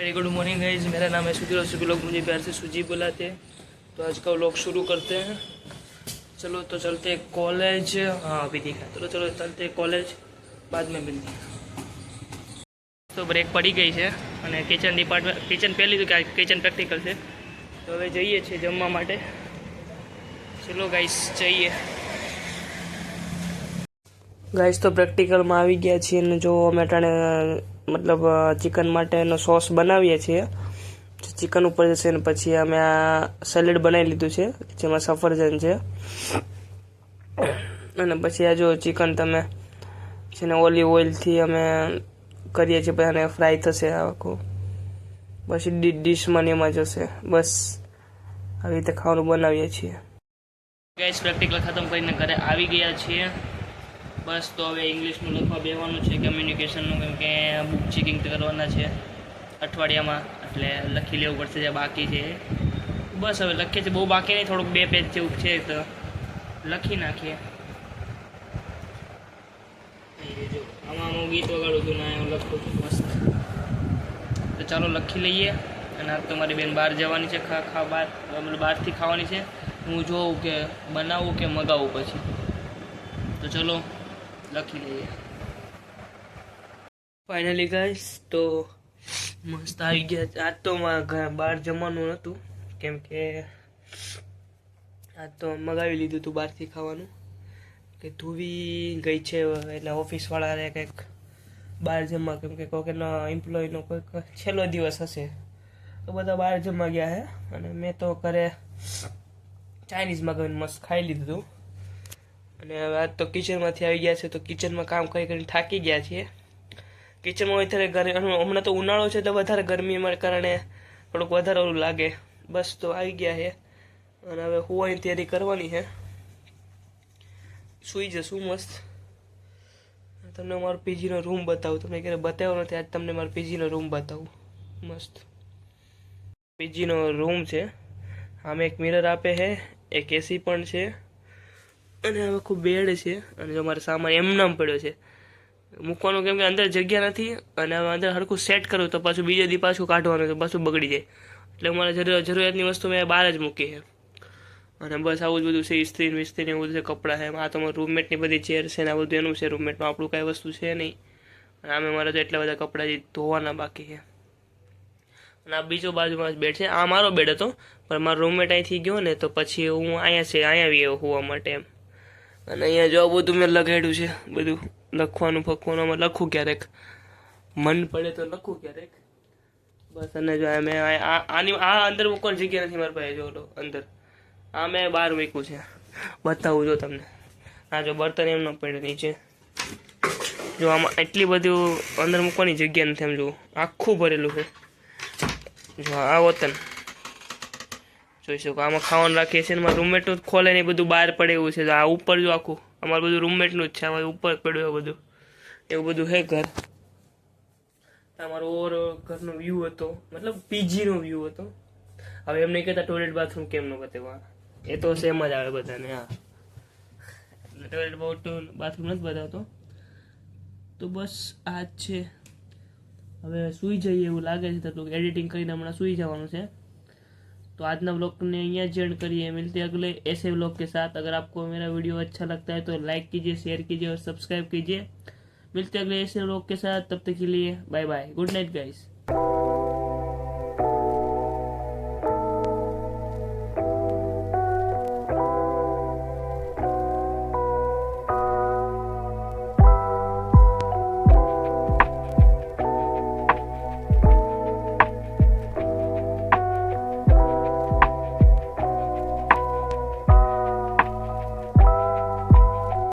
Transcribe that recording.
Very good morning guys, मेरा नाम है सुधीर और सभी लोग मुझे प्यार से सुजी बुलाते हैं। तो आज का व्लॉग शुरू करते हैं। चलो तो चलते हैं कॉलेज। हाँ अभी दिखा, चलो चलो चलते हैं कॉलेज, बाद में मिलते हैं। तो ब्रेक पड़ी गई है અને કિચન ડિપાર્ટમેન્ટ કિચન પહેલી તો કે કિચન પ્રેક્ટિકલ છે, તો હવે જઈએ છીએ જમવા માટે। ચલો ગાઈસ જઈએ। ગાઈસ તો પ્રેક્ટિકલમાં આવી ગયા છીએ અને જો અમે અટાણે मतलब चिकन माटेनो सॉस बनावीए छीए। चिकन ऊपर जशे ने पछी अमे आ सैलेड बनावी लीधुं छे जेमां सफरजन छे अने पछी आ जो चिकन तमे छे ने ओलिव ऑइल थी अमे करीए छीए, पछी फ्राय थशे आखुं, पछी डिशमां ने एमां जशे। बस આવી રીતે ખાવાનું બનાવીએ છીએ। ગાઈસ પ્રેક્ટિકલ ખતમ કરીને ઘરે આવી ગયા છીએ। बस तो हवे इंग्लिशનું લખવા બેહવાનું છે, કમ્યુનિકેશનનું, કેમ કે બુક ચેકિંગ કરવાના છે અઠવાડિયામાં, એટલે લખી લેવું પડશે જે બાકી છે। બસ હવે લખીએ છીએ, બહુ બાકી નહીં, થોડુંક 2 પેજ જેવું છે તો લખી નાખીએ। જો આમાં હું ગીત વગાડું છું ને હું લખું છું મસ્ત। તો ચાલો લખી લઈએ। અને આ તો મારી બેન બહાર જવાની છે, બહારથી ખાવાની છે। હું જોઉં કે બનાવું કે મગાવું પછી। तो चलो लखी लीए। फाइनली गाइस तो मस्त आई गया। आज तो बार जमवानुं नतुं, केम के आज तो मगावी लीधुं तु बहारथी खावानुं, के धुवी गई छे एटले ऑफिसवाळाने कंईक बहार जमवा, केम के कोईनो एम्प्लॉयनो कोईक छेल्लो दिवस हशे तो बधा बहार जमवा गया है। अने मैं तो घरे चाइनीज मगावीने मस्त खाई लीधुं। અને आज तो किचनमांथी આવી ગયા છે, तो किचનમાં કામ કરી કરીને થાકી ગયા છીએ। કિચનમાં વધારે હમણાં તો ઉનાળો છે તો વધારે ગરમીના કારણે થોડુંક વધારે ઓલું લાગે। બસ તો આવી ગયા છે અને હવે સુવાની તૈયારી કરવાની છે। સૂઈ જશું મસ્ત। તમને મારો પીજીનો રૂમ બતાવું, તમને ક્યારે બતાવ્યો નથી, આજ તમને મારો પીજીનો રૂમ બતાવું મસ્ત। પીજીનો રૂમ છે, આમે એક મિરર આપે છે, એક એસી પણ છે અને હવે ખૂબ બેડ છે। અને જો મારો સામાન એમનામ પડ્યો છે મૂકવાનું, કેમ કે અંદર જગ્યા નથી અને હવે અંદર હરખું સેટ કરું તો પાછું બીજે દી પાછું કાઢવાનું તો પાછું બગડી જાય, એટલે મારે જરૂરિયાતની વસ્તુ મેં બહાર જ મૂકી છે। અને બસ આવું જ બધું છે, ઇસ્ત્રી વિસ્ત્રી એવું બધું છે, કપડાં છે। આ તો મારા રૂમમેટની બધી ચેર છે ને આ બધું એનું છે રૂમમેટનું, આપણું કાંઈ વસ્તુ છે નહીં। અને આમે મારે તો એટલા બધા કપડાં જે ધોવાના બાકી છે। અને આ બીજો બાજુમાં બેડ છે, આ મારો બેડ હતો પણ મારો રૂમમેટ અહીંથી ગયો ને તો પછી હું અહીંયા આવી ગયો હોવા માટે એમ। અને અહીંયા જો બધું મેં લગાડ્યું છે, બધું લખવાનું ફખવાનું, આમાં લખું ક્યારેક મન પડે તો લખું ક્યારેક બસ। અને જો મેં આની આ અંદર મૂકવાની જગ્યા નથી મારી પાસે, જો અંદર આ મેં બહાર મૂક્યું છે, બતાવું જો તમને। આ જો બર્તન એમનો પડે નીચે, જો આમાં એટલી બધું અંદર મૂકવાની જગ્યા નથી, એમ જો આખું ભરેલું છે। જો આ વતન જોઈ શકો, આમાં ખાવાનું રાખીએ છીએ। મારા રૂમમેટનું ખોલે ને બધું બહાર પડે એવું છે। આ ઉપર જો આખું અમારું બધું રૂમમેટનું જ છે, અમારે ઉપર પડ્યું બધું એવું બધું છે ઘર। અમારો ઓવર ઘરનો વ્યૂ હતો, મતલબ પીજીનો વ્યૂ હતો। હવે એમ નહીં કહેતા ટોયલેટ બાથરૂમ કેમ ન બતાવવા, એ તો સેમ જ આવે બધાને। હા ટોયલેટ બાથરૂમ નથી બતાવતો। તો બસ આ જ છે। હવે સૂઈ જઈએ એવું લાગે છે, તો એડિટિંગ કરીને હમણાં સૂઈ જવાનું છે। तो आज ना व्लॉग ने यहाँ जेंड करिए। मिलते हैं अगले ऐसे व्लॉग के साथ। अगर आपको मेरा वीडियो अच्छा लगता है तो लाइक कीजिए, शेयर कीजिए और सब्सक्राइब कीजिए। मिलते हैं अगले ऐसे व्लॉग के साथ, तब तक के लिए bye bye, good night guys.